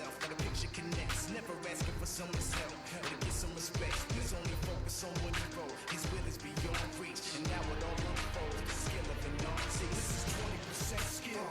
yourself. Got a picture connects, never asking for someone's help or to get some respect. He's only focused on what he wrote. His will is beyond reach, and now it all unfolds. The skill of an artist. This is 20% skill,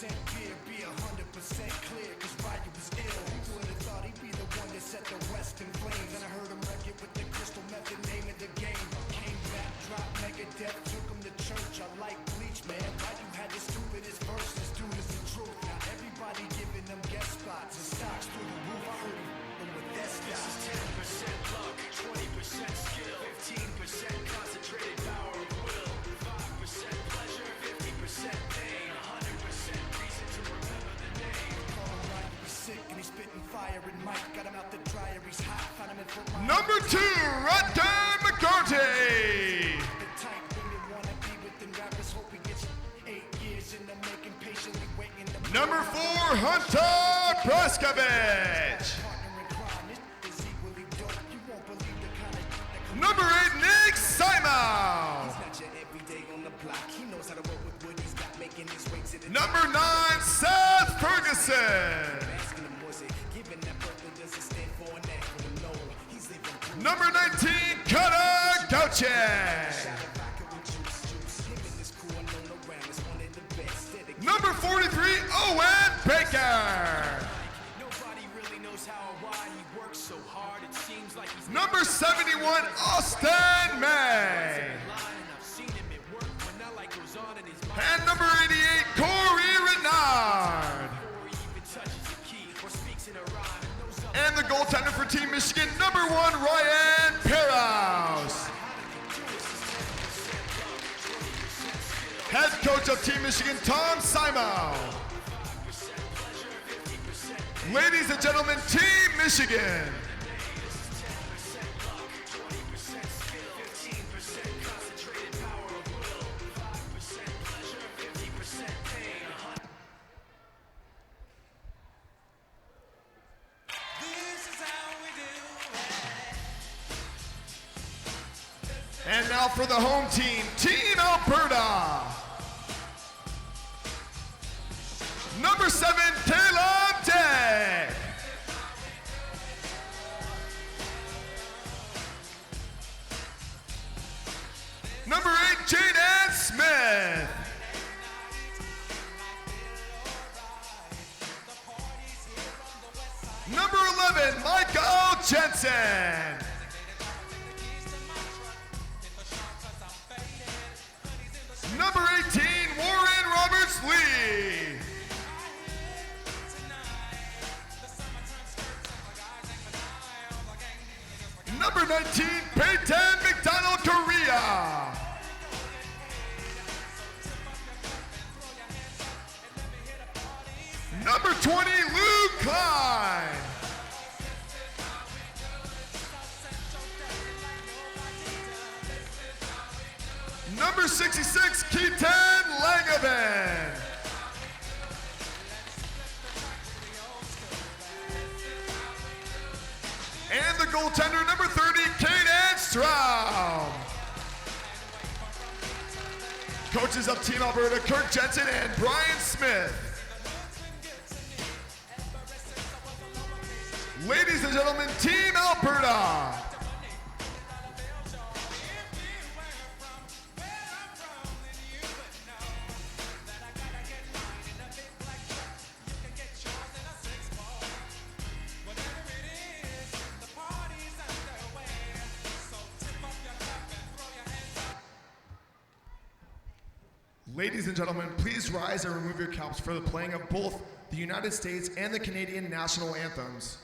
80% fear, be 100% clear. Cause Ryu was ill. Who would have thought he'd be the one that set the West in flames? And I heard him wreck it with the crystal method, name of the game. Came back, dropped Megadeth, took him to church. I like Bleach, man. Ryu had the stupidest verse. This dude is the truth. Now everybody giving them guest spots and stocks through the roof. I heard him with that stock. This is 10% luck, 20% skill, 15% concentrated power of will, 5% pleasure, 50% pain, 100% reason to remember the name. Call him Ryu, he's sick and he's spitting fire and Mike got him out the dryer, he's hot, found him in Fort Myers. Number 2, Rutger McCarty. The type women wanna be within rappers, hope he gets 8 years in the making, patiently waiting. Number 4, Hunter Praskovich. Number 8, Nick Simon. Number 9, Seth Ferguson. Number 19, Cutter Gauche. Number 43, Owen Baker. Number 71, Austin May. And number 88, Corey Renard. And the goaltender for Team Michigan, number 1, Ryan Peros. Head coach of Team Michigan, Tom Simon. Ladies and gentlemen, Team Michigan. And now for the home team, Team Alberta. Number 7, Caleb Day. Number 8, Jaden Smith. Number 11, Michael Jensen. Number 18, Warren Roberts-Lee. Number 19, Peyton McDonald Korea. Number 20, Luke Klein. Number 66, Keaton Langevin. And the goaltender, number 30, Kaden Straub. Coaches of Team Alberta, Kirk Jensen and Brian Smith. Ladies and gentlemen, Team Alberta. Ladies and gentlemen, please rise and remove your caps for the playing of both the United States and the Canadian national anthems.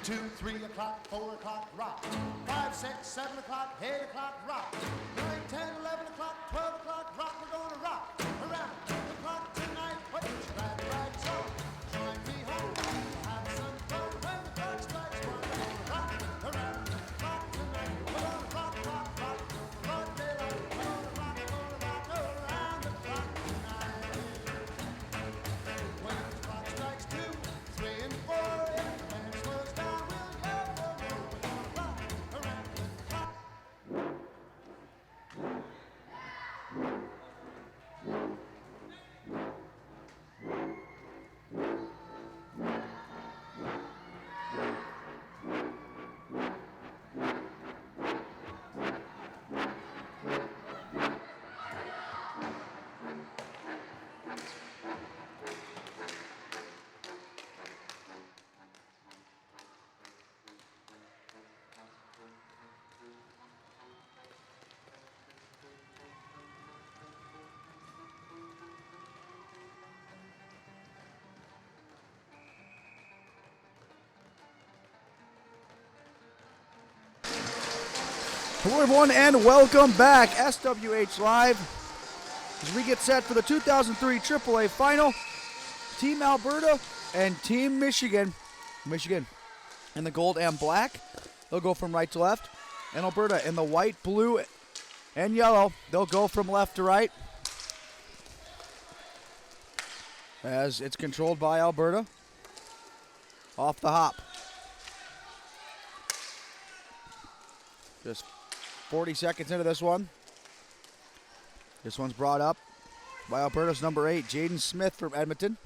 2, 3 o'clock, 4 o'clock, rock. 5, 6, 7 o'clock, 8 o'clock, rock. 9, 10, 11 o'clock, 12 o'clock, rock. We're gonna rock around the clock tonight. Put your glad rags on, join me home. Have some fun when the clock strikes 1. We're gonna rock around the clock tonight. We're gonna rock, rock, rock, broad daylight. We're gonna rock around the clock tonight. When the clock strikes 2, 3, and 4, if the band slows down, we'll yell for more. We're gonna rock around the clock. Hello everyone and welcome back. SWH Live as we get set for the 2003 AAA Final. Team Alberta and Team Michigan. Michigan in the gold and black. They'll go from right to left. And Alberta in the white, blue, and yellow. They'll go from left to right. As it's controlled by Alberta. Off the hop. Just 40 seconds into this one. This one's brought up by Alberta's number 8, Jaden Smith from Edmonton.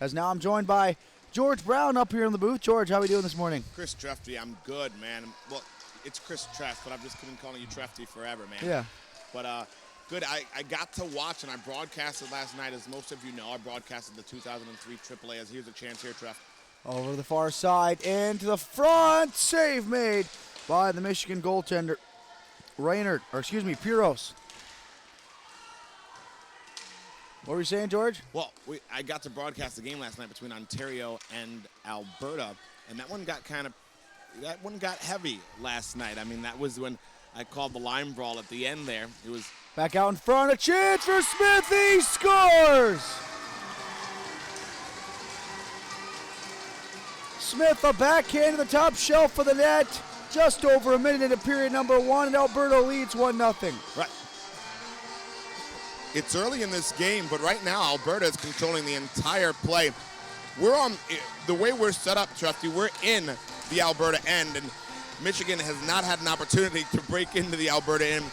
As now I'm joined by George Brown up here in the booth. George, how are we doing this morning? Chris Trefty, I'm good, man. Well, it's Chris Treff, but I've just been calling you Trefty forever, man. Yeah. But good. I got to watch, and I broadcasted last night, as most of you know. I broadcasted the 2003 AAA. As here's a chance here, Treff. Over to the far side, into the front. Save made by the Michigan goaltender, Puros. What were you saying, George? Well, I got to broadcast the game last night between Ontario and Alberta, and that one got heavy last night. I mean, that was when I called the line brawl at the end there. It was Back out in front, a chance for Smith. He scores! Smith, a backhand to the top shelf for the net. Just over a minute into period number 1, and Alberta leads 1-0. right. It's early in this game, but right now Alberta is controlling the entire play. We're on the way we're set up, Trefty. We're in the Alberta end, and Michigan has not had an opportunity to break into the Alberta end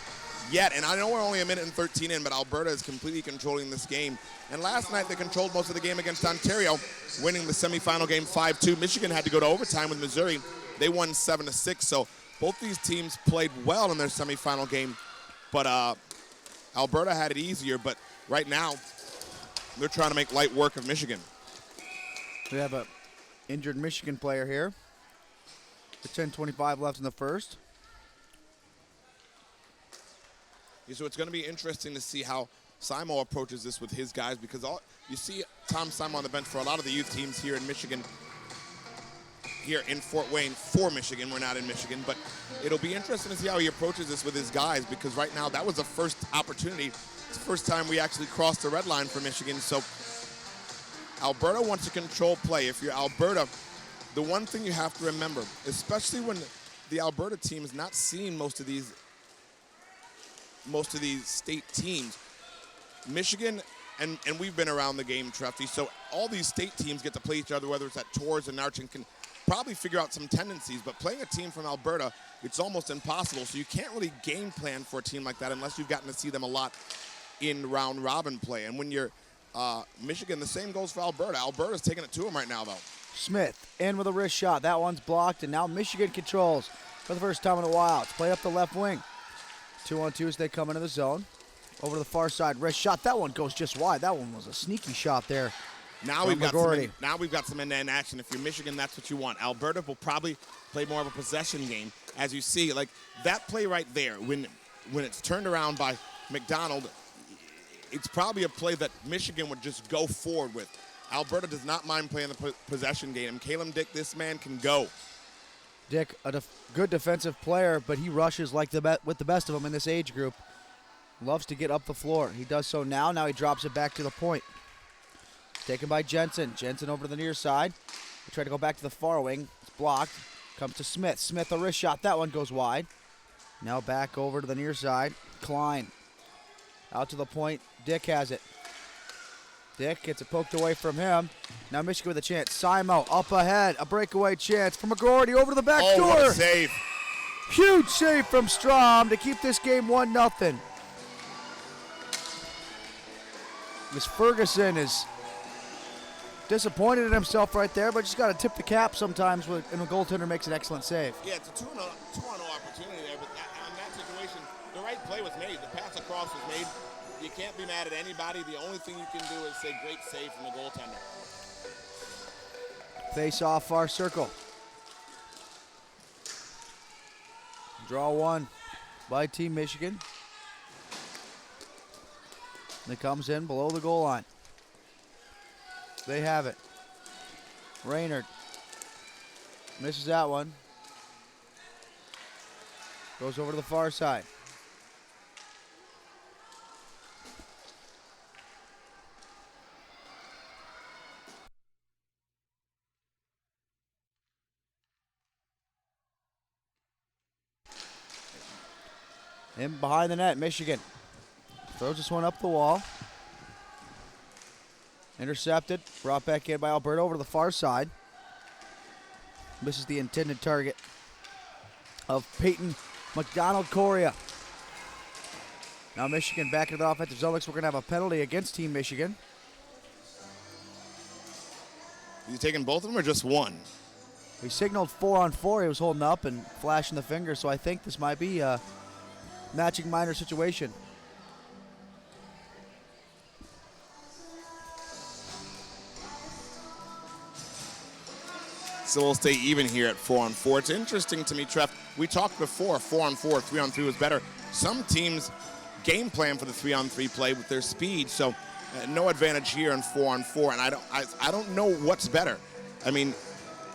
yet. And I know we're only a minute and 13 in, but Alberta is completely controlling this game. And last night they controlled most of the game against Ontario, winning the semifinal game 5-2. Michigan had to go to overtime with Missouri. They won 7-6. So both these teams played well in their semifinal game, but Alberta had it easier. But right now they're trying to make light work of Michigan. We have a injured Michigan player here. With 10:25 left in the first. Yeah, so it's going to be interesting to see how Simo approaches this with his guys, because you see Tom Simo on the bench for a lot of the youth teams here in Michigan, here in Fort Wayne for Michigan. We're not in Michigan, but it'll be interesting to see how he approaches this with his guys, because right now that was the first opportunity. It's the first time we actually crossed the red line for Michigan. So Alberta wants to control play. If you're Alberta, the one thing you have to remember, especially when the Alberta team is not seeing most of these state teams, Michigan, and we've been around the game, Trefty, so all these state teams get to play each other, whether it's at Tours and Arch, and can probably figure out some tendencies. But playing a team from Alberta, it's almost impossible. So you can't really game plan for a team like that unless you've gotten to see them a lot in round robin play. And when you're Michigan, the same goes for Alberta. Alberta's taking it to them right now, though. Smith in with a wrist shot. That one's blocked, and now Michigan controls for the first time in a while. It's played up the left wing. 2-on-2 as they come into the zone. Over to the far side, wrist shot. That one goes just wide. That one was a sneaky shot there. Now we've got some end-to-end action. If you're Michigan, that's what you want. Alberta will probably play more of a possession game, as you see. Like that play right there, when it's turned around by McDonald, it's probably a play that Michigan would just go forward with. Alberta does not mind playing the possession game. And Caleb Dick, this man can go. Dick, a good defensive player, but he rushes like with the best of them in this age group. Loves to get up the floor. He does so now. Now he drops it back to the point. Taken by Jensen. Jensen over to the near side. They try to go back to the far wing. It's blocked. Comes to Smith. Smith, a wrist shot. That one goes wide. Now back over to the near side. Klein. Out to the point. Dick has it. Dick gets it poked away from him. Now Michigan with a chance. Simo up ahead. A breakaway chance for McGroarty over to the back door. What a save. Huge save from Strom to keep this game 1-0. Miss Ferguson is disappointed in himself right there, but just got to tip the cap sometimes when a goaltender makes an excellent save. Yeah, it's a 2-on-0 opportunity there, but in that situation, the right play was made. The pass across was made. You can't be mad at anybody. The only thing you can do is say great save from the goaltender. Face off far circle. Draw one by Team Michigan. And it comes in below the goal line. They have it. Raynard misses that one. Goes over to the far side. In behind the net, Michigan throws this one up the wall. Intercepted, brought back in by Alberta over to the far side. Misses the intended target of Peyton McDonald-Correa. Now Michigan back into the offensive zone. Looks like we're going to have a penalty against Team Michigan. You taking both of them or just one? He signaled 4-on-4. He was holding up and flashing the finger, so I think this might be a matching minor situation. So we'll stay even here at 4-on-4. It's interesting to me, Trev. We talked before 4-on-4, 3-on-3 was better. Some teams game plan for the 3-on-3 play with their speed, so no advantage here in 4-on-4. And I don't know what's better. I mean,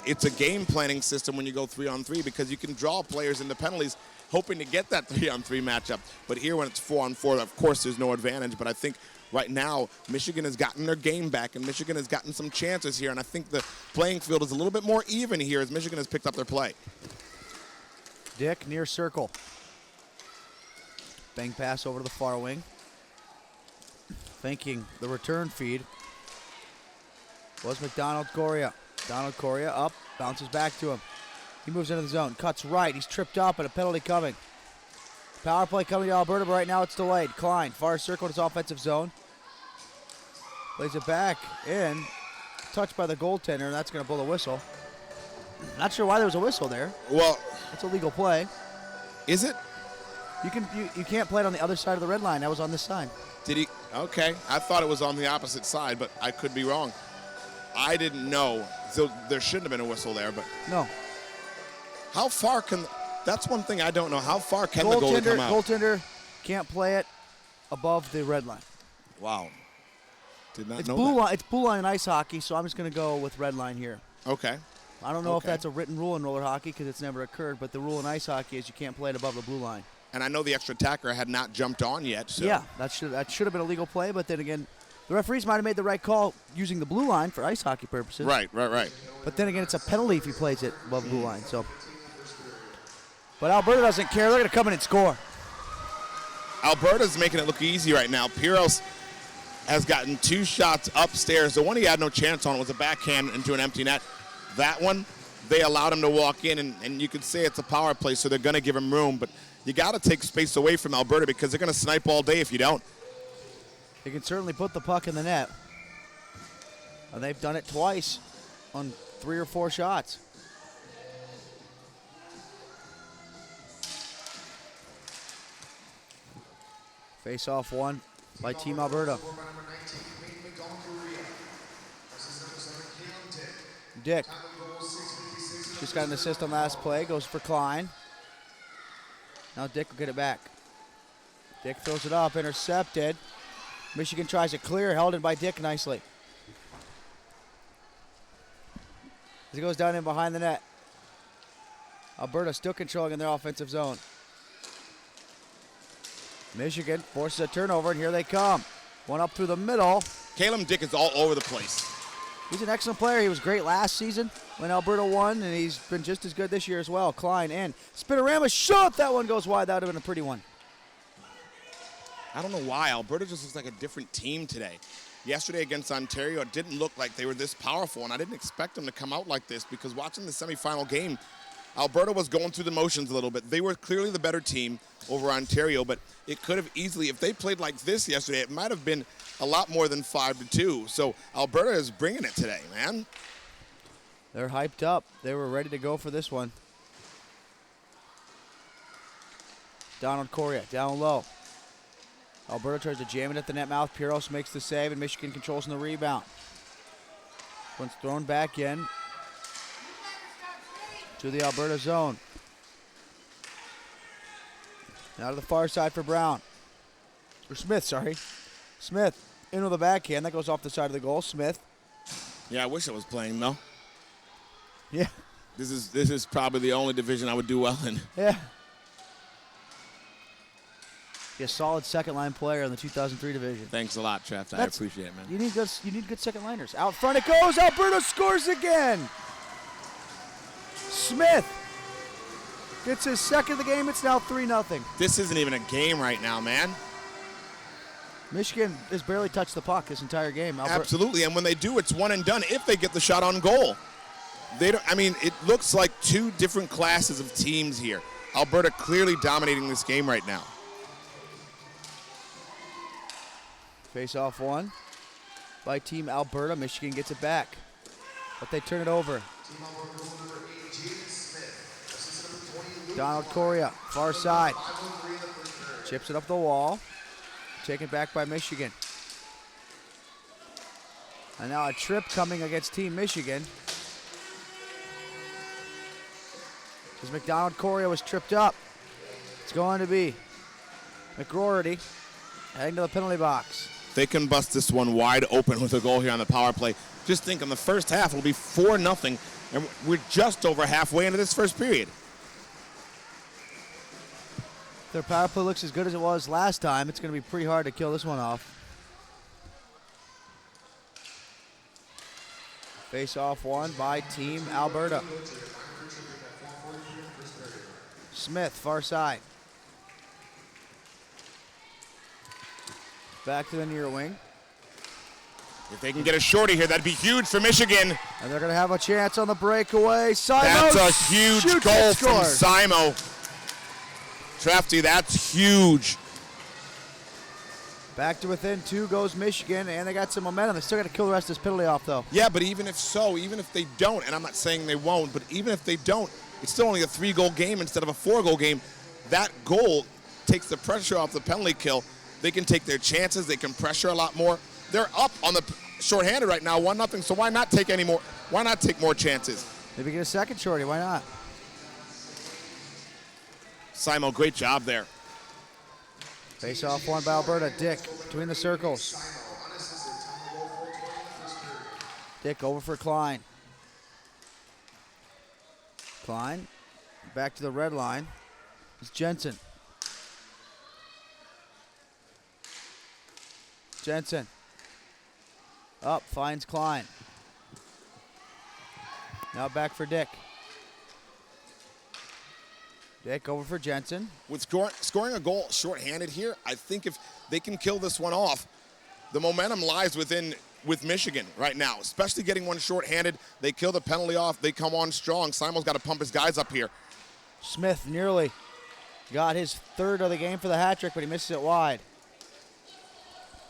it's a game planning system when you go 3-on-3 because you can draw players into penalties hoping to get that 3-on-3 matchup. But here when it's 4-on-4, of course there's no advantage. But I think right now Michigan has gotten their game back and Michigan has gotten some chances here. And I think the playing field is a little bit more even here as Michigan has picked up their play. Dick near circle. Bang pass over to the far wing. Thinking the return feed was McDonald-Correa. McDonald-Correa up, bounces back to him. He moves into the zone, cuts right. He's tripped up and a penalty coming. Power play coming to Alberta, but right now it's delayed. Klein, far circle to his offensive zone. Plays it back in. Touched by the goaltender, and that's going to blow the whistle. Not sure why there was a whistle there. Well, it's a legal play. Is it? You can't play it on the other side of the red line. That was on this side. Did he? Okay. I thought it was on the opposite side, but I could be wrong. I didn't know. So there shouldn't have been a whistle there, but no. How far can? That's one thing I don't know. How far can the goalie come out? Goaltender can't play it above the red line. Wow. Did not it's know blue that. line. It's blue line ice hockey, so I'm just going to go with red line here. Okay. I don't know if that's a written rule in roller hockey because it's never occurred, but the rule in ice hockey is you can't play it above the blue line. And I know the extra attacker had not jumped on yet. So. Yeah, that should have been a legal play, but then again, the referees might have made the right call using the blue line for ice hockey purposes. Right. But then again, it's a penalty if he plays it above the blue line. So, but Alberta doesn't care. They're going to come in and score. Alberta's making it look easy right now. Piros has gotten 2 shots upstairs. The one he had no chance on was a backhand into an empty net. That one, they allowed him to walk in, and you could say it's a power play, so they're going to give him room. But you got to take space away from Alberta because they're going to snipe all day if you don't. They can certainly put the puck in the net. And they've done it twice on 3 or 4 shots. Face off one by Team Alberta. Dick just got an assist on last play, goes for Klein. Now Dick will get it back. Dick throws it up, intercepted. Michigan tries to clear, held in by Dick nicely. as he goes down in behind the net. Alberta still controlling in their offensive zone. Michigan forces a turnover, and here they come. One up through the middle. Caleb Dick is all over the place. He's an excellent player. He was great last season when Alberta won, and he's been just as good this year as well. Klein in. Spinorama shot. That one goes wide. That would have been a pretty one. I don't know why. Alberta just looks like a different team today. Yesterday against Ontario, it didn't look like they were this powerful, and I didn't expect them to come out like this because watching the semifinal game, Alberta was going through the motions a little bit. They were clearly the better team over Ontario, but it could have easily, if they played like this yesterday, it might have been a lot more than 5-2. So Alberta is bringing it today, man. They're hyped up. They were ready to go for this one. Donald Correa down low. Alberta tries to jam it at the net mouth. Piros makes the save, and Michigan controls in the rebound. One's thrown back in to the Alberta zone. Now to the far side for Brown. Or Smith, sorry. Smith into the backhand. That goes off the side of the goal. Smith. Yeah, I wish I was playing, though. Yeah. This is probably the only division I would do well in. Yeah. He's a solid second-line player in the 2003 division. Thanks a lot, Trev. I appreciate it, man. You need good second-liners. Out front it goes. Alberta scores again. Smith gets his second of the game. It's now 3-0. This isn't even a game right now, man. Michigan has barely touched the puck this entire game. Absolutely, and when they do, it's one and done if they get the shot on goal. They don't. I mean, it looks like two different classes of teams here. Alberta clearly dominating this game right now. Face-off one by Team Alberta. Michigan gets it back, but they turn it over. Donald Correa, far side. Chips it up the wall. Taken back by Michigan. And now a trip coming against Team Michigan. As McDonald Correa was tripped up. It's going to be McGroarty heading to the penalty box. They can bust this one wide open with a goal here on the power play. Just think in the first half, it'll be 4-0, and we're just over halfway into this first period. Their power play looks as good as it was last time. It's going to be pretty hard to kill this one off. Face-off one by Team Alberta. Smith, far side. Back to the near wing. If they can get a shorty here, that'd be huge for Michigan. And they're going to have a chance on the breakaway. Simo That's a huge goal from Simo. Trefty, that's huge. Back to within 2 goes Michigan, and they got some momentum. They still got to kill the rest of this penalty off, though. Yeah, but even if so, even if they don't, and I'm not saying they won't, but even if they don't, it's still only a 3-goal game instead of a 4-goal game. That goal takes the pressure off the penalty kill. They can take their chances. They can pressure a lot more. They're up on the shorthanded right now, 1-0. So why not take any more? Why not take more chances? Maybe get a second shorty. Why not? Simo, great job there. Face off one by Alberta. Dick between the circles. Dick over for Klein. Klein back to the red line. It's Jensen. Jensen up, finds Klein. Now back for Dick. Dick over for Jensen. With scoring a goal shorthanded here, I think if they can kill this one off, the momentum lies with Michigan right now, especially getting one shorthanded. They kill the penalty off. They come on strong. Simo's got to pump his guys up here. Smith nearly got his third of the game for the hat trick, but he misses it wide.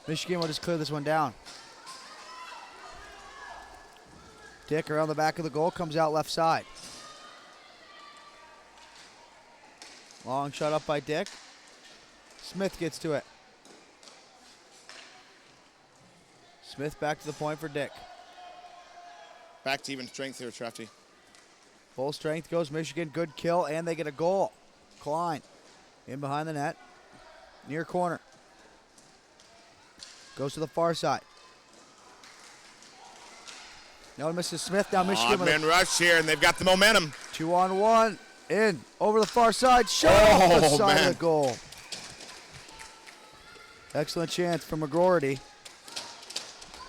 Michigan will just clear this one down. Dick around the back of the goal, comes out left side. Long shot up by Dick. Smith gets to it. Smith back to the point for Dick. Back to even strength here, Trefty. Full strength goes Michigan. Good kill, and they get a goal. Klein in behind the net. Near corner. Goes to the far side. No, Mrs. Smith. Now Michigan Odd with man rush here, and they've got the momentum. a 2-on-1. In. Over the far side. Shot off the side man. of the goal. Excellent chance from McGroarty.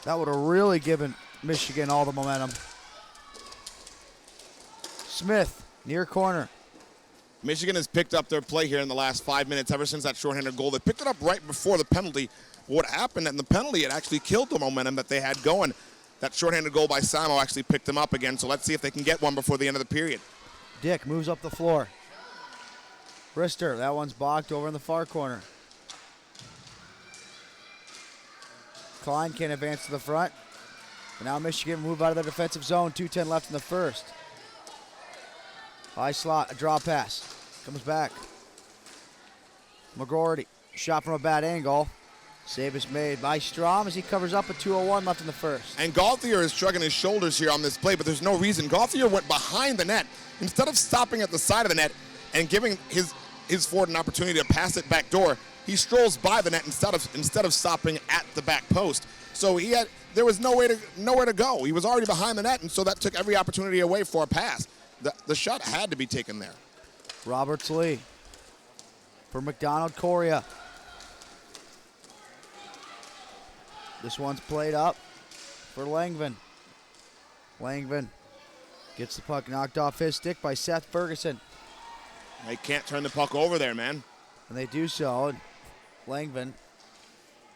That would have really given Michigan all the momentum. Smith, near corner. Michigan has picked up their play here in the last 5 minutes ever since that shorthanded goal. They picked it up right before the penalty. What happened in the penalty, it actually killed the momentum that they had going. That shorthanded goal by Simo actually picked them up again, so let's see if they can get one before the end of the period. Dick moves up the floor. Brister, that one's blocked over in the far corner. Klein can't advance to the front. But now Michigan move out of their defensive zone. 2:10 left in the first. High slot, a draw pass. Comes back. McGroarty, shot from a bad angle. Save is made by Strom as he covers up at 2:01 left in the first. And Gauthier is shrugging his shoulders here on this play, but there's no reason. Gauthier went behind the net. Instead of stopping at the side of the net and giving his forward an opportunity to pass it back door, he strolls by the net instead of stopping at the back post. So there was nowhere to go. He was already behind the net, and so that took every opportunity away for a pass. The shot had to be taken there. Roberts Lee for McDonald Coria. This one's played up for Langvin. Langvin gets the puck knocked off his stick by Seth Ferguson. They can't turn the puck over there, man. And they do so. And Langvin.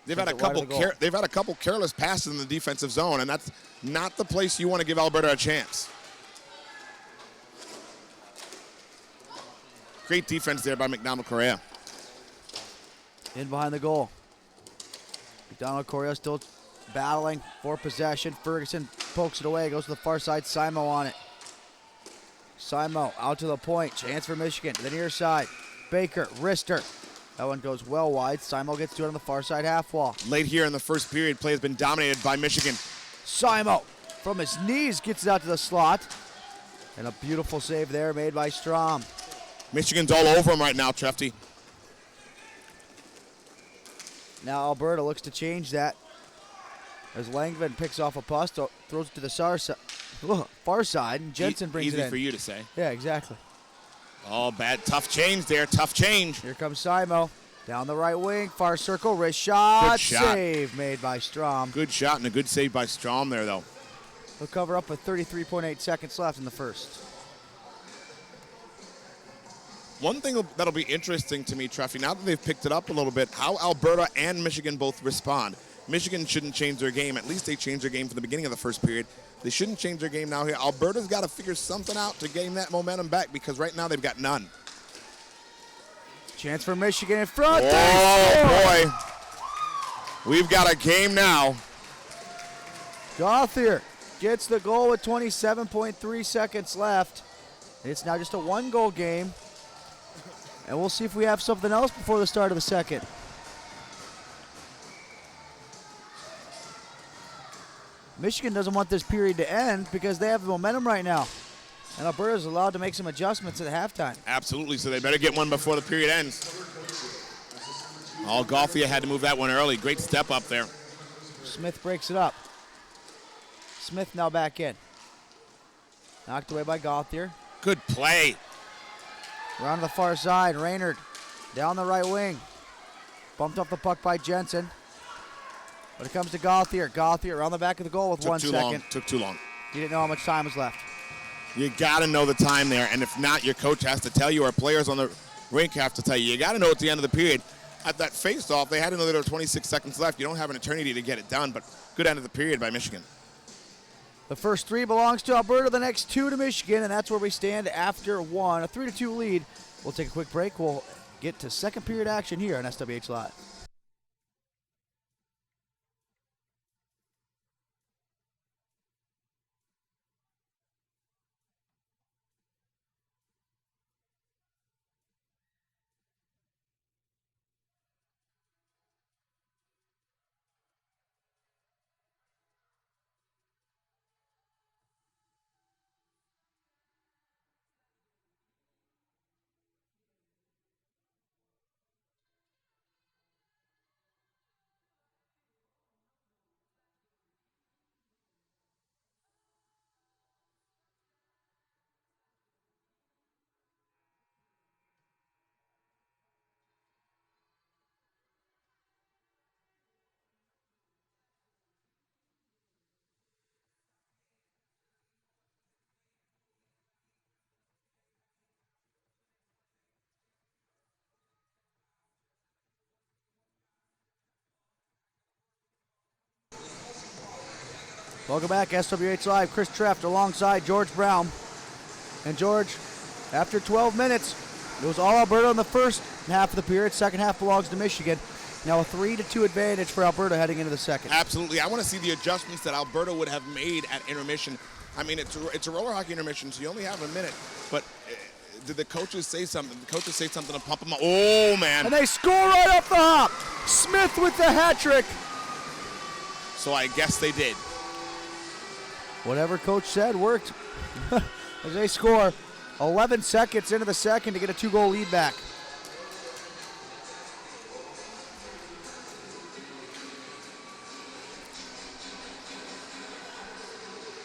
They've had a couple careless passes in the defensive zone, and that's not the place you want to give Alberta a chance. Great defense there by McDonald Correa. In behind the goal. McDonald Coria still battling for possession. Ferguson pokes it away, goes to the far side. Simo on it. Simo out to the point. Chance for Michigan to the near side. Baker, wrister. That one goes well wide. Simo gets to it on the far side half wall. Late here in the first period, play has been dominated by Michigan. Simo from his knees gets it out to the slot. And a beautiful save there made by Strom. Michigan's all over him right now, Trefty. Now Alberta looks to change that as Langvin picks off a pass, throws it to the far side, and Jensen brings it in. Easy for you to say. Yeah, exactly. Oh, bad, tough change there, tough change. Here comes Simo. Down the right wing, far circle, wrist shot. Good shot. Save made by Strom. Good shot and a good save by Strom there, though. He'll cover up with 33.8 seconds left in the first. One thing that'll be interesting to me, Treffy, now that they've picked it up a little bit, how Alberta and Michigan both respond. Michigan shouldn't change their game. At least they changed their game from the beginning of the first period. They shouldn't change their game now here. Alberta's got to figure something out to gain that momentum back because right now they've got none. Chance for Michigan in front. Oh, boy. We've got a game now. Gauthier gets the goal with 27.3 seconds left. It's now just a one-goal game. And we'll see if we have something else before the start of the second. Michigan doesn't want this period to end because they have the momentum right now. And Alberta's allowed to make some adjustments at halftime. Absolutely, so they better get one before the period ends. Oh, Gauthier had to move that one early. Great step up there. Smith breaks it up. Smith now back in. Knocked away by Gauthier. Good play. Around to the far side, Raynard down the right wing. Bumped off the puck by Jensen. But it comes to Gauthier. Gauthier around the back of the goal with 1 second. Took too long. He didn't know how much time was left. You got to know the time there, and if not, your coach has to tell you, or players on the rink have to tell you. You got to know at the end of the period. At that face-off, they had another 26 seconds left. You don't have an eternity to get it done, but good end of the period by Michigan. The first 3 belongs to Alberta, the next 2 to Michigan, and that's where we stand after 1. A 3-2 lead. We'll take a quick break. We'll get to second period action here on SWH Live. Welcome back, SWH Live. Chris Treft alongside George Brown. And George, after 12 minutes, it was all Alberta in the first half of the period. Second half belongs to Michigan. Now a 3-2 advantage for Alberta heading into the second. Absolutely. I want to see the adjustments that Alberta would have made at intermission. I mean, it's a roller hockey intermission, so you only have a minute. But did the coaches say something? Did the coaches say something to pump them up? Oh, man. And they score right up the hop. Smith with the hat trick. So I guess they did. Whatever coach said worked. As they score 11 seconds into the second to get a 2-goal lead back.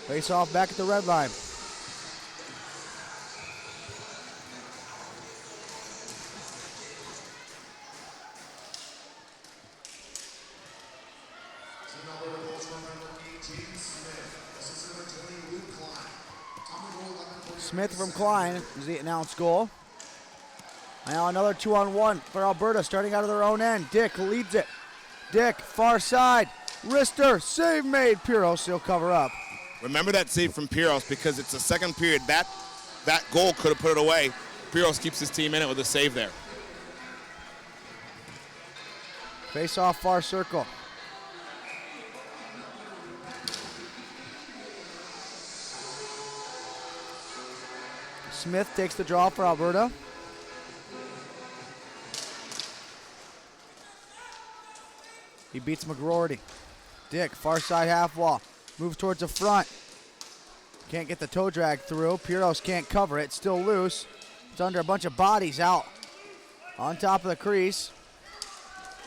Face off back at the red line. Smith from Klein is the announced goal. Now another 2-on-1 for Alberta starting out of their own end. Dick leads it. Dick, far side. Wrister, save made. Piros, he'll cover up. Remember that save from Piros because it's the second period. That goal could have put it away. Piros keeps his team in it with a save there. Face off far circle. Smith takes the draw for Alberta. He beats McGroarty. Dick, far side half wall. Moves towards the front. Can't get the toe drag through. Piros can't cover it. Still loose. It's under a bunch of bodies out. On top of the crease.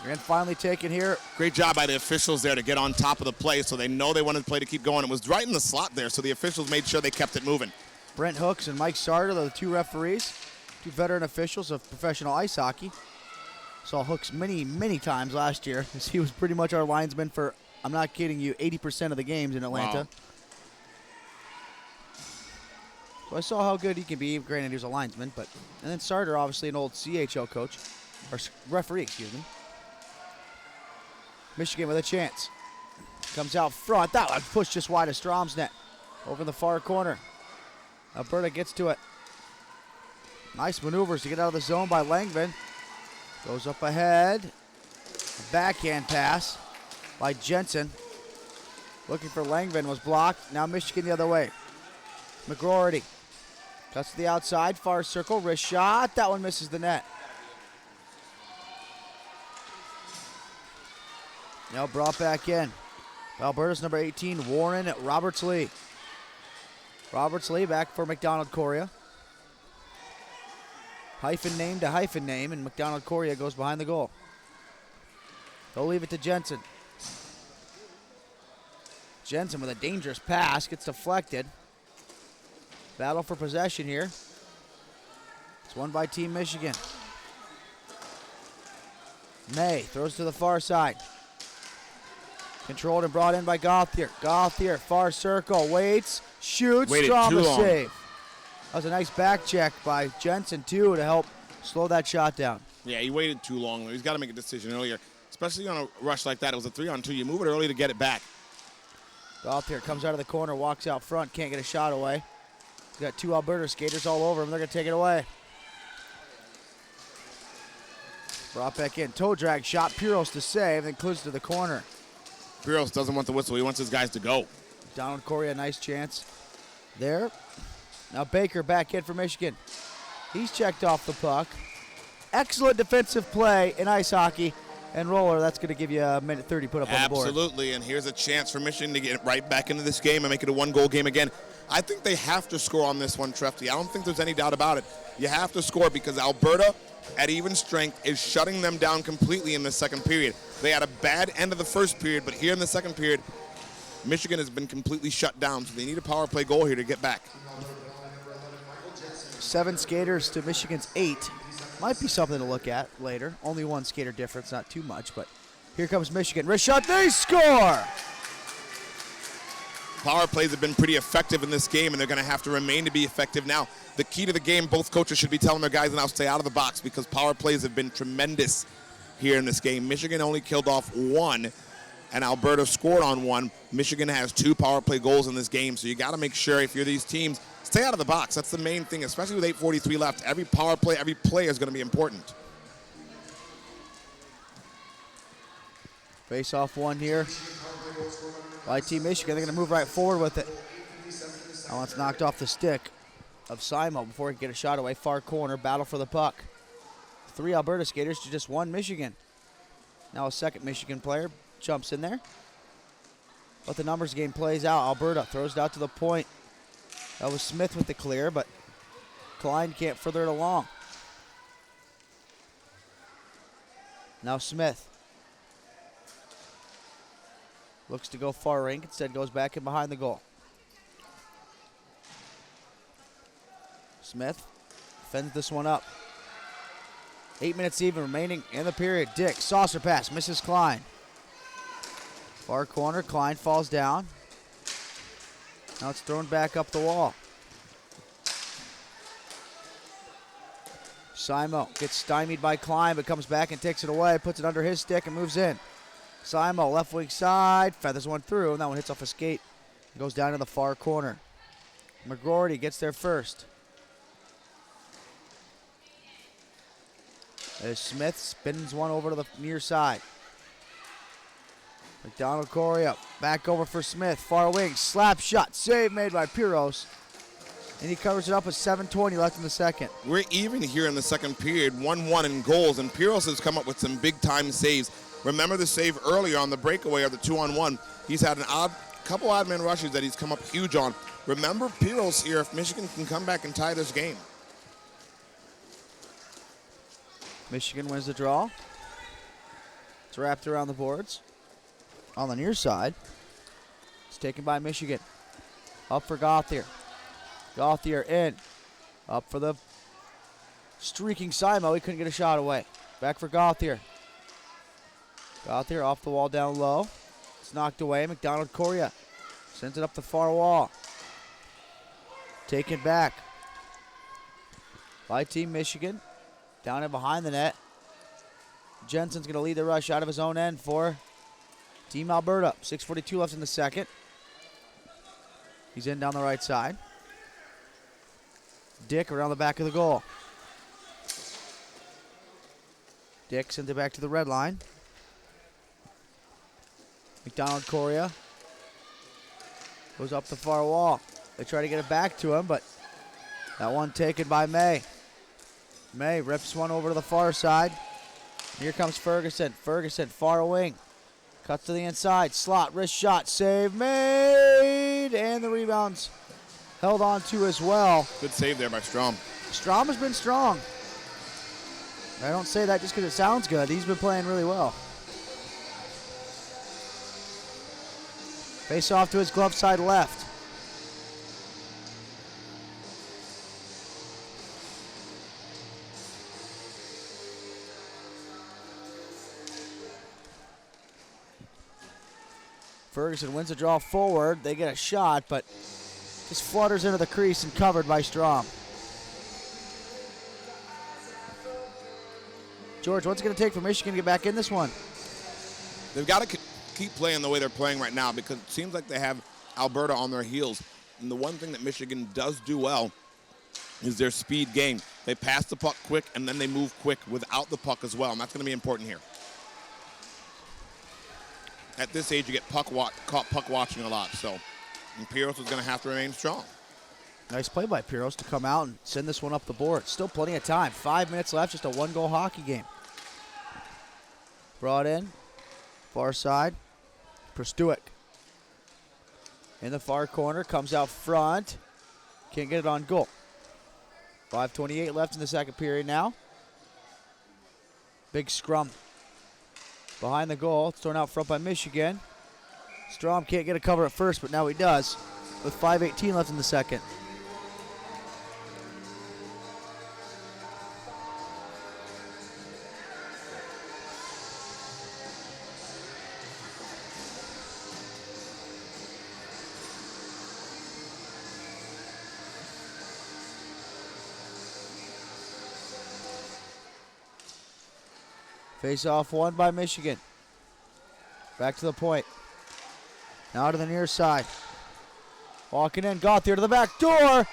And finally taken here. Great job by the officials there to get on top of the play so they know they wanted the play to keep going. It was right in the slot there, so the officials made sure they kept it moving. Brent Hooks and Mike Sarter, the two referees, two veteran officials of professional ice hockey. Saw Hooks many, many times last year, as he was pretty much our linesman for, I'm not kidding you, 80% of the games in Atlanta. Wow. So I saw how good he can be. Granted, he was a linesman, and then Sarter, obviously an old CHL coach, or referee, excuse me. Michigan with a chance. Comes out front. That one pushed just wide of Strom's net. Over in the far corner. Alberta gets to it. Nice maneuvers to get out of the zone by Langvin. Goes up ahead. A backhand pass by Jensen. Looking for Langvin, was blocked. Now Michigan the other way. McGroarty cuts to the outside, far circle, wrist shot. That one misses the net. Now brought back in. Alberta's number 18, Warren Roberts-Lee. Roberts-Lee back for McDonald Coria. Hyphen name to hyphen name, and McDonald Coria goes behind the goal. They'll leave it to Jensen. Jensen with a dangerous pass, gets deflected. Battle for possession here. It's won by Team Michigan. May throws to the far side. Controlled and brought in by Gauthier. Gauthier, far circle, waits, shoots, Waited Strong too long. save. That was a nice back check by Jensen, too, to help slow that shot down. Yeah, he waited too long. He's got to make a decision earlier, especially on a rush like that. It was a 3-on-2. You move it early to get it back. Gauthier comes out of the corner, walks out front, can't get a shot away. He's got two Alberta skaters all over him. They're going to take it away. Brought back in. Toe drag shot. Piros to save, then close to the corner. Piros doesn't want the whistle. He wants his guys to go. Donald Corey, a nice chance there. Now Baker back in for Michigan. He's checked off the puck. Excellent defensive play in ice hockey. And Roller, that's going to give you a minute 30 put up on the board. Absolutely, and here's a chance for Michigan to get right back into this game and make it a one-goal game again. I think they have to score on this one, Trefty. I don't think there's any doubt about it. You have to score because Alberta, at even strength, is shutting them down completely in the second period. They had a bad end of the first period, but here in the second period, Michigan has been completely shut down, so they need a power play goal here to get back. 7 skaters to Michigan's 8. Might be something to look at later. Only one skater difference, not too much, but here comes Michigan. Wrist shot, they score! Power plays have been pretty effective in this game, and they're going to have to remain to be effective now. The key to the game, both coaches should be telling their guys now stay out of the box because power plays have been tremendous here in this game. Michigan only killed off 1 and Alberta scored on one. Michigan has 2 power play goals in this game, so you got to make sure if you're these teams, stay out of the box. That's the main thing, especially with 8:43 left. Every power play, every play is going to be important. Face off one here by Team Michigan. They're going to move right forward with it. That one's knocked off the stick of Simo before he can get a shot away. Far corner, battle for the puck. 3 Alberta skaters to just 1 Michigan. Now a second Michigan player jumps in there. But the numbers game plays out. Alberta throws it out to the point. That was Smith with the clear, but Klein can't further it along. Now Smith. Looks to go far rink, instead goes back in behind the goal. Smith fends this one up. 8 minutes even remaining in the period. Dick, saucer pass, misses Klein. Far corner, Klein falls down. Now it's thrown back up the wall. Simo gets stymied by Klein, but comes back and takes it away, puts it under his stick and moves in. Simo, left wing side, feathers one through, and that one hits off a skate. Goes down to the far corner. McGroarty gets there first. As Smith spins one over to the near side. McDonald Correa back over for Smith. Far wing, slap shot, save made by Piros. And he covers it up with 7:20 left in the second. We're even here in the second period, 1-1 in goals, and Piros has come up with some big-time saves. Remember the save earlier on the breakaway of the 2-on-1. He's had a couple odd man rushes that he's come up huge on. Remember Piros here if Michigan can come back and tie this game. Michigan wins the draw. It's wrapped around the boards. On the near side, it's taken by Michigan. Up for Gauthier. Gauthier in. Up for the streaking Simo. He couldn't get a shot away. Back for Gauthier. Gauthier off the wall down low. It's knocked away. McDonald Correa sends it up the far wall. Taken back by Team Michigan. Down in behind the net. Jensen's going to lead the rush out of his own end for Team Alberta. 6:42 left in the second. He's in down the right side. Dick around the back of the goal. Dick sends it back to the red line. McDonald Correa goes up the far wall. They try to get it back to him, but that one taken by May. May rips one over to the far side. Here comes Ferguson. Ferguson, far wing. Cuts to the inside. Slot, wrist shot, save made. And the rebounds held on to as well. Good save there by Strom. Strom has been strong. I don't say that just because it sounds good. He's been playing really well. Face off to his glove side left. Ferguson wins the draw forward. They get a shot, but just flutters into the crease and covered by Strom. George, what's it going to take for Michigan to get back in this one? They've got to keep playing the way they're playing right now because it seems like they have Alberta on their heels. And the one thing that Michigan does do well is their speed game. They pass the puck quick, and then they move quick without the puck as well, and that's going to be important here. At this age, you get caught puck watching a lot, so Piros is going to have to remain strong. Nice play by Piros to come out and send this one up the board. Still plenty of time. 5 minutes left, just a one-goal hockey game. Brought in, far side, Prstuic. In the far corner, comes out front. Can't get it on goal. 5:28 left in the second period now. Big scrum behind the goal. It's thrown out front by Michigan. Strom can't get a cover at first, but now he does with 5:18 left in the second. Face off one by Michigan. Back to the point. Now to the near side. Walking in, Gauthier to the back door.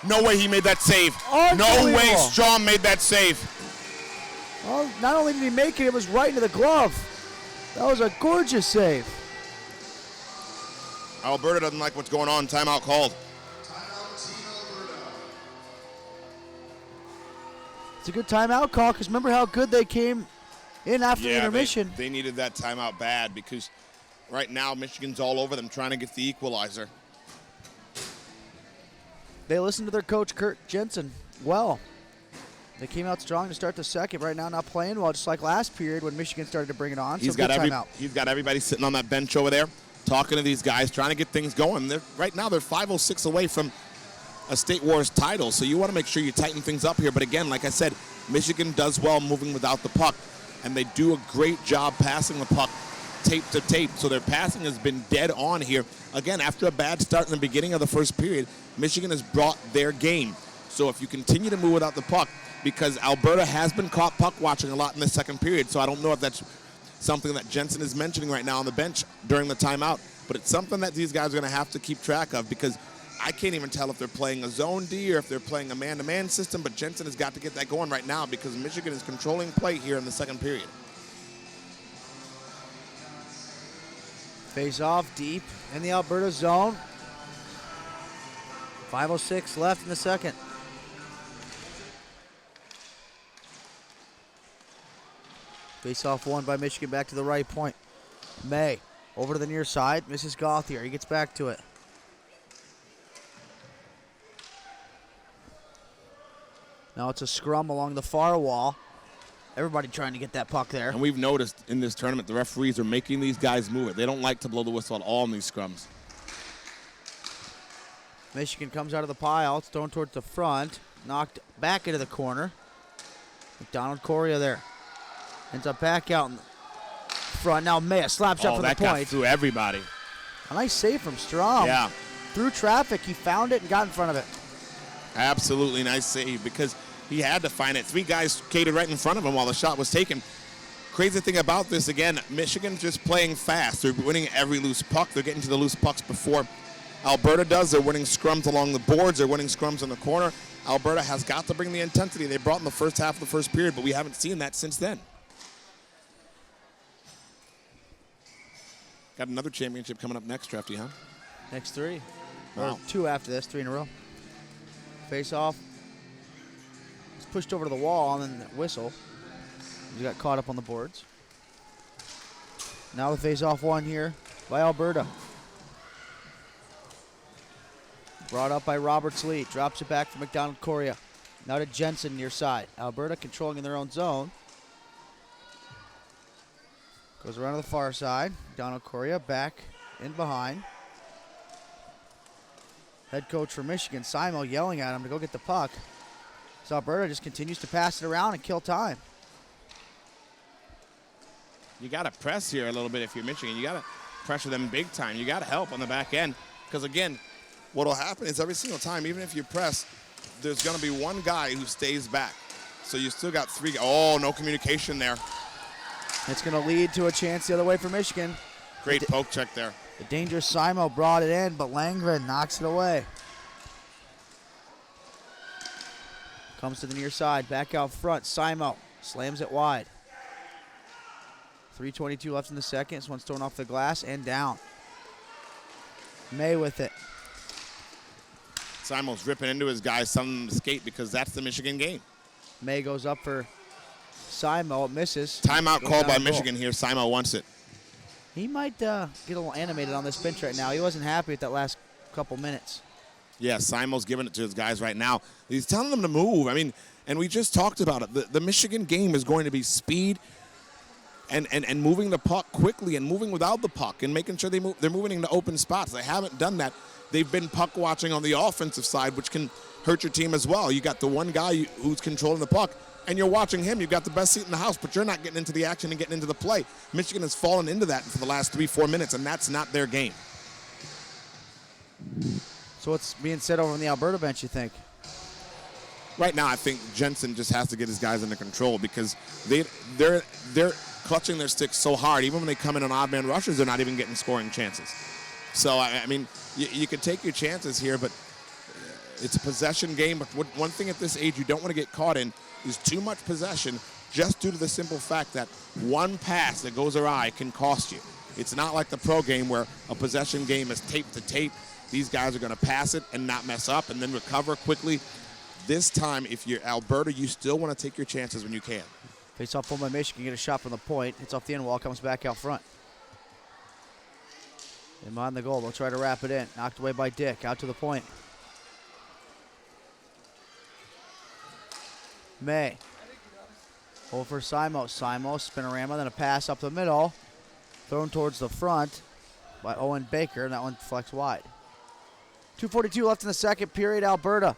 No way he made that save. No way Strom made that save. Well, not only did he make it, it was right into the glove. That was a gorgeous save. Alberta doesn't like what's going on. Timeout called. It's a good timeout call because remember how good they came in after the intermission. They needed that timeout bad because right now Michigan's all over them trying to get the equalizer. They listened to their coach, Kurt Jensen, well. They came out strong to start the second. Right now not playing well, just like last period when Michigan started to bring it on. He's got everybody sitting on that bench over there talking to these guys, trying to get things going. Right now they're 5-6 away from a State Wars title, so you want to make sure you tighten things up here. But again, like I said, Michigan does well moving without the puck, and they do a great job passing the puck tape to tape. So their passing has been dead on here. Again, after a bad start in the beginning of the first period, Michigan has brought their game. So if you continue to move without the puck, because Alberta has been caught puck watching a lot in the second period, so I don't know if that's something that Jensen is mentioning right now on the bench during the timeout, but it's something that these guys are going to have to keep track of because I can't even tell if they're playing a zone D or if they're playing a man-to-man system, but Jensen has got to get that going right now because Michigan is controlling play here in the second period. Face off deep in the Alberta zone. 5:06 left in the second. Face off one by Michigan back to the right point. May over to the near side. Misses Gauthier. He gets back to it. Now it's a scrum along the far wall. Everybody trying to get that puck there. And we've noticed in this tournament the referees are making these guys move it. They don't like to blow the whistle at all in these scrums. Michigan comes out of the pile. It's thrown towards the front. Knocked back into the corner. McDonald Correa there. Ends up back out in the front. Now May, a slap shot for the that point. got through everybody. A nice save from Strom. Yeah. Through traffic, he found it and got in front of it. Absolutely nice save because he had to find it. Three guys skated right in front of him while the shot was taken. Crazy thing about this, again, Michigan's just playing fast. They're winning every loose puck. They're getting to the loose pucks before Alberta does. They're winning scrums along the boards. They're winning scrums in the corner. Alberta has got to bring the intensity they brought in the first half of the first period, but we haven't seen that since then. Got another championship coming up next, Drafty, huh? Next three. Wow. Or two after this, 3 in a row. Face off. It's pushed over to the wall and then the whistle. He got caught up on the boards. Now the face off one here by Alberta. Brought up by Roberts Lee. Drops it back for McDonald Correa. Now to Jensen near side. Alberta controlling in their own zone. Goes around to the far side. Donald Correa back in behind. Head coach for Michigan, Simo, yelling at him to go get the puck. So Alberta just continues to pass it around and kill time. You got to press here a little bit if you're Michigan. You got to pressure them big time. You got to help on the back end because, again, what will happen is every single time, even if you press, there's going to be one guy who stays back. So you still got three. Oh, no communication there. It's going to lead to a chance the other way for Michigan. Great poke check there. The dangerous Simo brought it in, but Langren knocks it away. Comes to the near side, back out front. Simo slams it wide. 3:22 left in the second. This one's thrown off the glass and down. May with it. Simo's ripping into his guys, telling them to skate because that's the Michigan game. May goes up for Simo. It misses. Timeout Goes called down by the goal. Michigan here. Simo wants it. He might get a little animated on this bench right now. He wasn't happy with that last couple minutes. Yeah, Simo's giving it to his guys right now. He's telling them to move. I mean, and we just talked about it. The Michigan game is going to be speed and moving the puck quickly and moving without the puck and making sure they're moving into open spots. They haven't done that. They've been puck watching on the offensive side, which can hurt your team as well. You got the one guy who's controlling the puck, and you're watching him. You've got the best seat in the house, but you're not getting into the action and getting into the play. Michigan has fallen into that for the last 3-4 minutes, and that's not their game. So what's being said over on the Alberta bench, you think? Right now, I think Jensen just has to get his guys under control because they're clutching their sticks so hard. Even when they come in on odd man rushes, they're not even getting scoring chances. So, I mean, you can take your chances here, but it's a possession game. But one thing at this age you don't want to get caught in is too much possession, just due to the simple fact that one pass that goes awry can cost you. It's not like the pro game where a possession game is tape to tape. These guys are going to pass it and not mess up and then recover quickly. This time, if you're Alberta, you still want to take your chances when you can. Face off pulled by Michigan, get a shot from the point. Hits off the end wall, comes back out front. And behind the goal, they'll try to wrap it in. Knocked away by Dick, out to the point. May. Over Simos. Simos, spinorama, then a pass up the middle. Thrown towards the front by Owen Baker, and that one deflects wide. 2:42 left in the second period. Alberta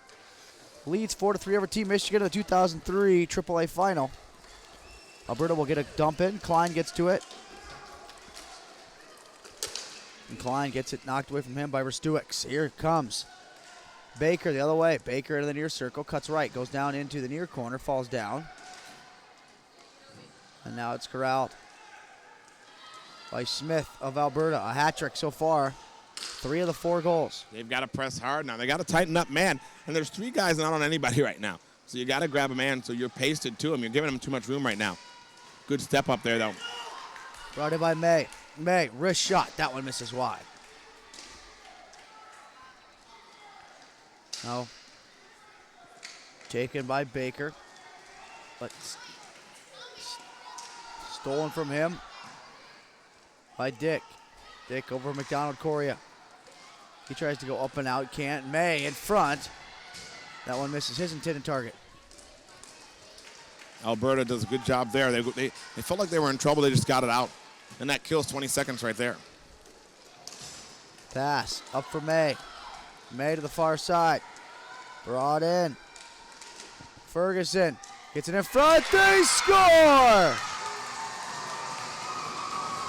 leads 4-3 over Team Michigan in the 2003 AAA final. Alberta will get a dump in. Klein gets to it. And Klein gets it knocked away from him by Restuix. Here it comes. Baker the other way. Baker into the near circle. Cuts right. Goes down into the near corner. Falls down. And now it's corralled by Smith of Alberta. A hat trick so far. 3 of the 4 goals. They've got to press hard now. They got to tighten up man. And there's 3 guys not on anybody right now. So you got to grab a man so you're pasted to him. You're giving him too much room right now. Good step up there, though. Brought in by May. May, wrist shot. That one misses wide. No. Taken by Baker. But stolen from him by Dick. Dick over McDonald Coria. He tries to go up and out. Can't. May in front. That one misses his intended target. Alberta does a good job there. They felt like they were in trouble. They just got it out. And that kills 20 seconds right there. Pass up for May. May to the far side. Brought in. Ferguson gets it in front. They score!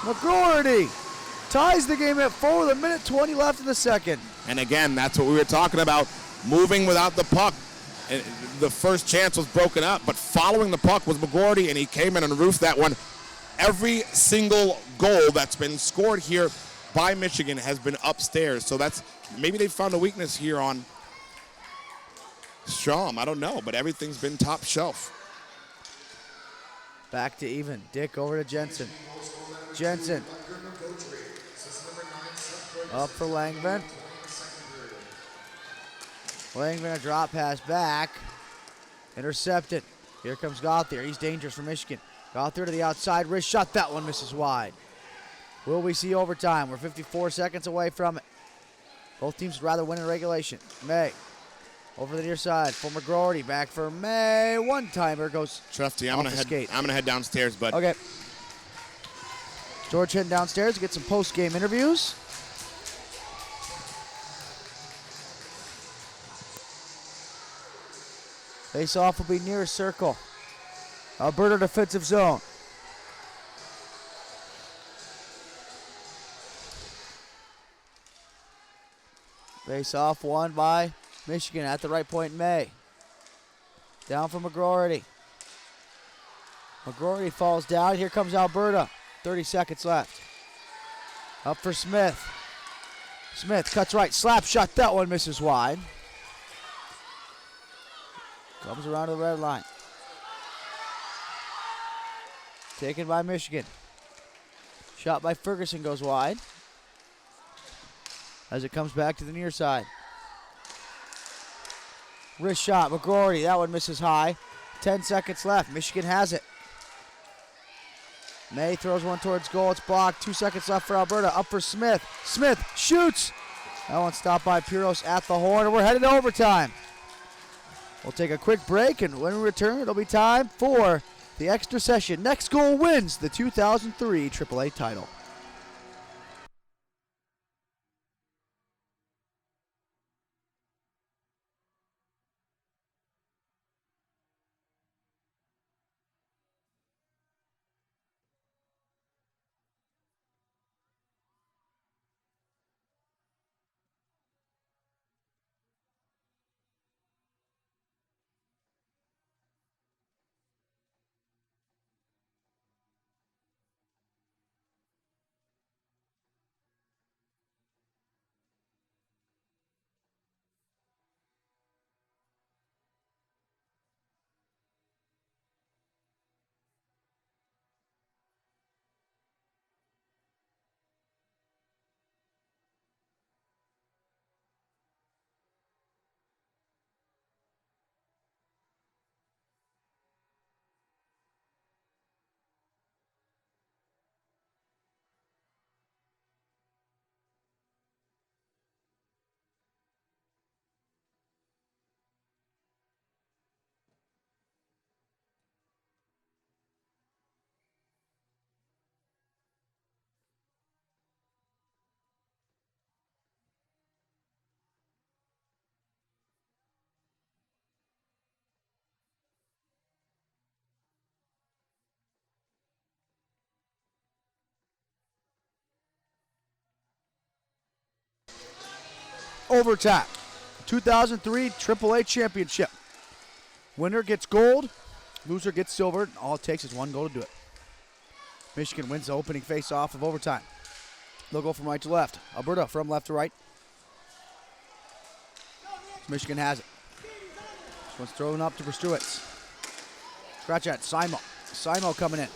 McGroarty ties the game at 4 with 1:20 left in the second. And again, that's what we were talking about. Moving without the puck. And the first chance was broken up, but following the puck was McGroarty, and he came in and roofed that one. Every single goal that's been scored here by Michigan has been upstairs. So that's, maybe they found a weakness here on Strom. I don't know, but everything's been top shelf. Back to even. Dick over to Jensen. Jensen. Up for Langvin. Langvin, a drop pass back. Intercepted. Here comes Gauthier. He's dangerous for Michigan. Gauthier to the outside. Wrist shot. That one misses wide. Will we see overtime? We're 54 seconds away from it. Both teams would rather win in regulation. May. Over the near side for McGroarty. Back for May. One-timer goes Trefty, I'm gonna head downstairs, bud. Okay. George heading downstairs to get some post-game interviews. Face-off will be near circle. Alberta defensive zone. Face-off won by Michigan at the right point. May. Down for McGroarty. McGroarty falls down. Here comes Alberta. 30 seconds left. Up for Smith. Smith cuts right. Slap shot. That one misses wide. Comes around to the red line. Taken by Michigan. Shot by Ferguson goes wide. As it comes back to the near side. Wrist shot. McGroarty. That one misses high. 10 seconds left. Michigan has it. May throws one towards goal. It's blocked. 2 seconds left for Alberta. Up for Smith. Smith shoots. That one stopped by Piros at the horn. And we're headed to overtime. We'll take a quick break, and when we return, it'll be time for the extra session. Next goal wins the 2003 AAA title. overtime. 2003 AAA championship. Winner gets gold, loser gets silver. All it takes is one goal to do it. Michigan wins the opening face-off of overtime. They'll go from right to left. Alberta from left to right. Michigan has it. This one's thrown up to Verstruitz. Scratch at Simo. Simo coming in.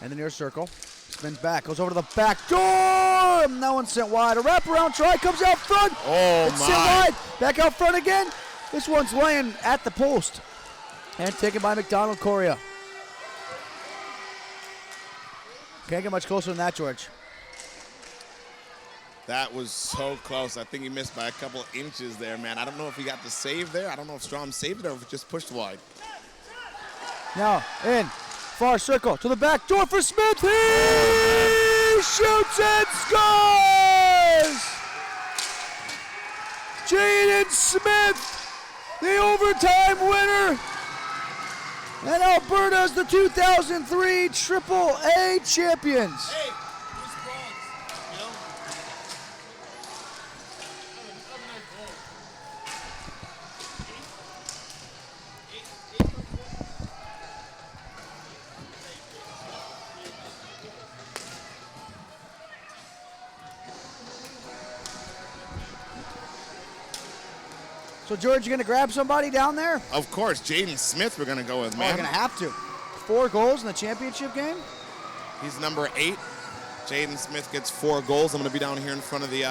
And the near circle. Spins back. Goes over to the back door. That one sent wide. A wraparound try comes out front. Oh, it's sent wide. Back out front again. This one's laying at the post. And taken by McDonald Coria. Can't get much closer than that, George. That was so close. I think he missed by a couple inches there, man. I don't know if he got the save there. I don't know if Strom saved it or if it just pushed wide. Now in. Far circle to the back door for Smith. He shoots and scores! Jaden Smith, the overtime winner. And Alberta's the 2003 AAA champions. Hey, who's bronze? You know? So, George, you going to grab somebody down there? Of course, Jaden Smith we're going to go with, man. We're going to have to. 4 goals in the championship game? He's number 8. Jaden Smith gets 4 goals. I'm going to be down here in front of the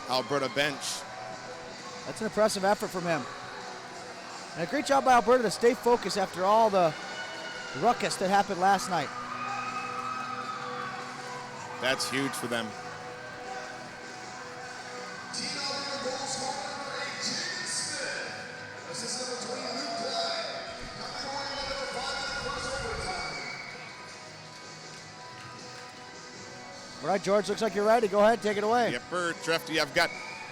Alberta bench. That's an impressive effort from him. And a great job by Alberta to stay focused after all the ruckus that happened last night. That's huge for them. All right, George, looks like you're ready. Go ahead, take it away. Yep, Trefty, I've got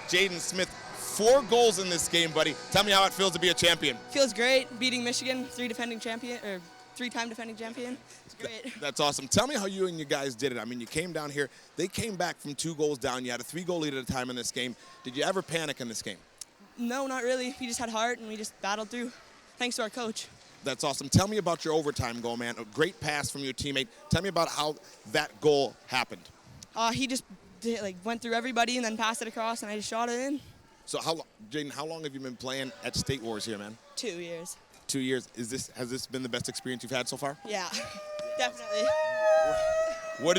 Jaden Smith, 4 goals in this game, buddy. Tell me how it feels to be a champion. Feels great beating Michigan, 3-time defending champion. It's great. That's awesome. Tell me how you and your guys did it. I mean, you came down here. They came back from 2 goals down. You had a 3-goal lead at a time in this game. Did you ever panic in this game? No, not really. We just had heart and we just battled through. Thanks to our coach. That's awesome. Tell me about your overtime goal, man. A great pass from your teammate. Tell me about how that goal happened. He just went through everybody and then passed it across, and I just shot it in. So, Jaden, how long have you been playing at State Wars here, man? 2 years. 2 years. Has this been the best experience you've had so far? Yeah, definitely. What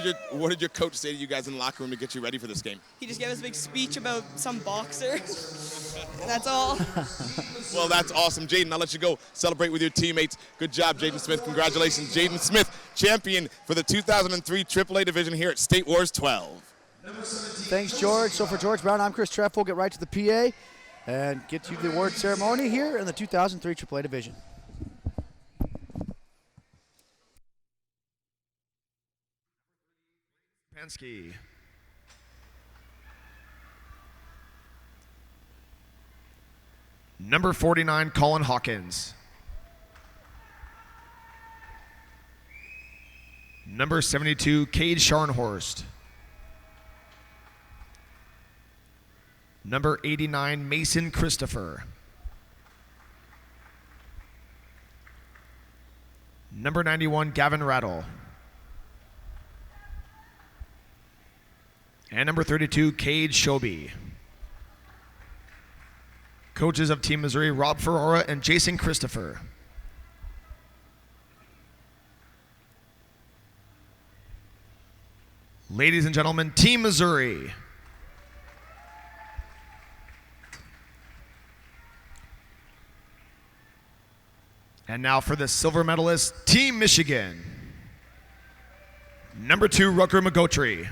did your coach say to you guys in the locker room to get you ready for this game? He just gave us a big speech about some boxer. And that's all. Well, that's awesome. Jaden, I'll let you go celebrate with your teammates. Good job, Jaden Smith. Congratulations. Jaden Smith, champion for the 2003 AAA division here at State Wars 12. Thanks, George. So for George Brown, I'm Chris Treff. We'll get right to the PA and get to the award ceremony here in the 2003 AAA division. Penske. Number 49, Colin Hawkins. Number 72, Cade Scharnhorst. Number 89, Mason Christopher. Number 91, Gavin Rattle. And number 32, Cade Shoby. Coaches of Team Missouri, Rob Ferrara and Jason Christopher. Ladies and gentlemen, Team Missouri. And now for the silver medalist, Team Michigan. Number 2, Rucker McGottry.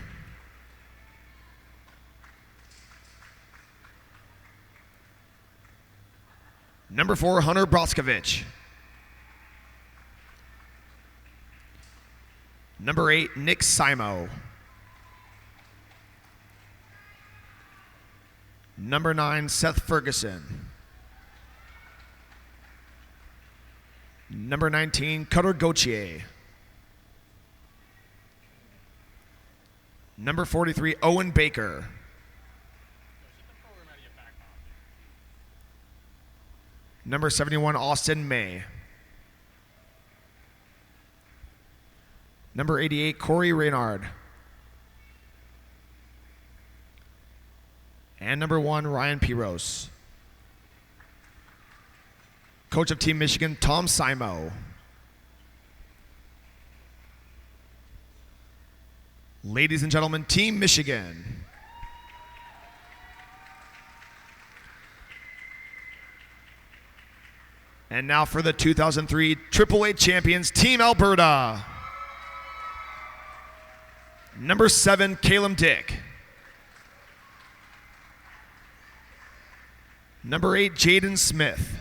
Number 4, Hunter Broskovich. Number 8, Nick Simo. Number 9, Seth Ferguson. Number 19, Cutter Gauthier. Number 43, Owen Baker. Number 71, Austin May. Number 88, Corey Reynard. And number 1, Ryan Piros. Coach of Team Michigan, Tom Simo. Ladies and gentlemen, Team Michigan. And now for the 2003 AAA champions, Team Alberta. Number 7, Caleb Dick. Number 8, Jaden Smith.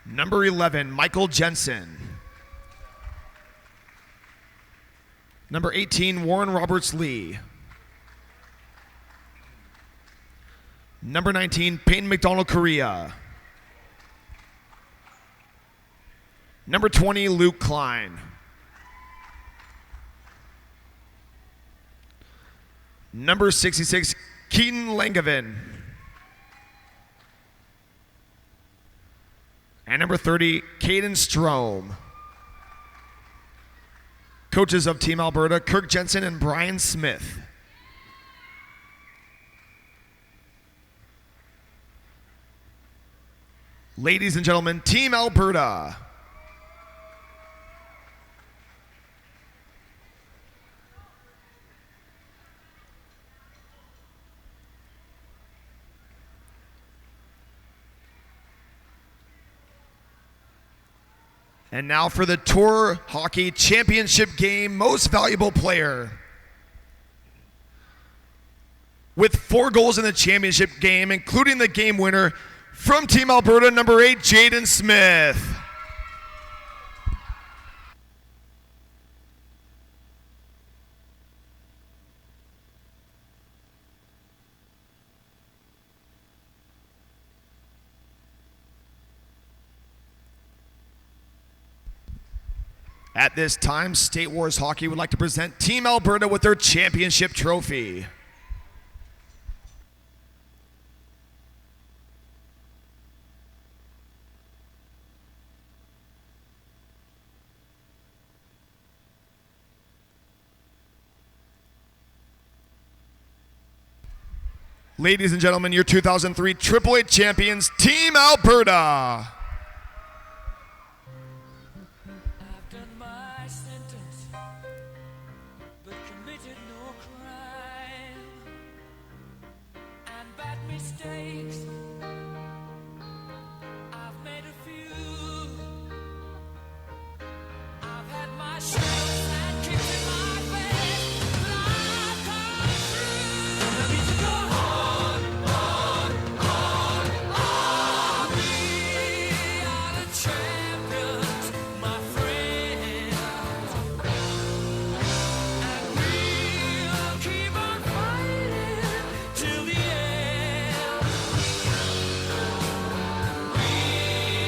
Number 11, Michael Jensen. Number 18, Warren Roberts-Lee. Number 19, Peyton McDonald-Correa. Number 20, Luke Klein. Number 66, Keaton Langevin. And number 30, Caden Strom. Coaches of Team Alberta, Kirk Jensen and Brian Smith. Ladies and gentlemen, Team Alberta. And now for the Tour Hockey Championship Game Most Valuable Player. With 4 goals in the championship game, including the game winner from Team Alberta, number 8, Jaden Smith. At this time, State Wars Hockey would like to present Team Alberta with their championship trophy. Ladies and gentlemen, your 2003 AAA champions, Team Alberta. Mistakes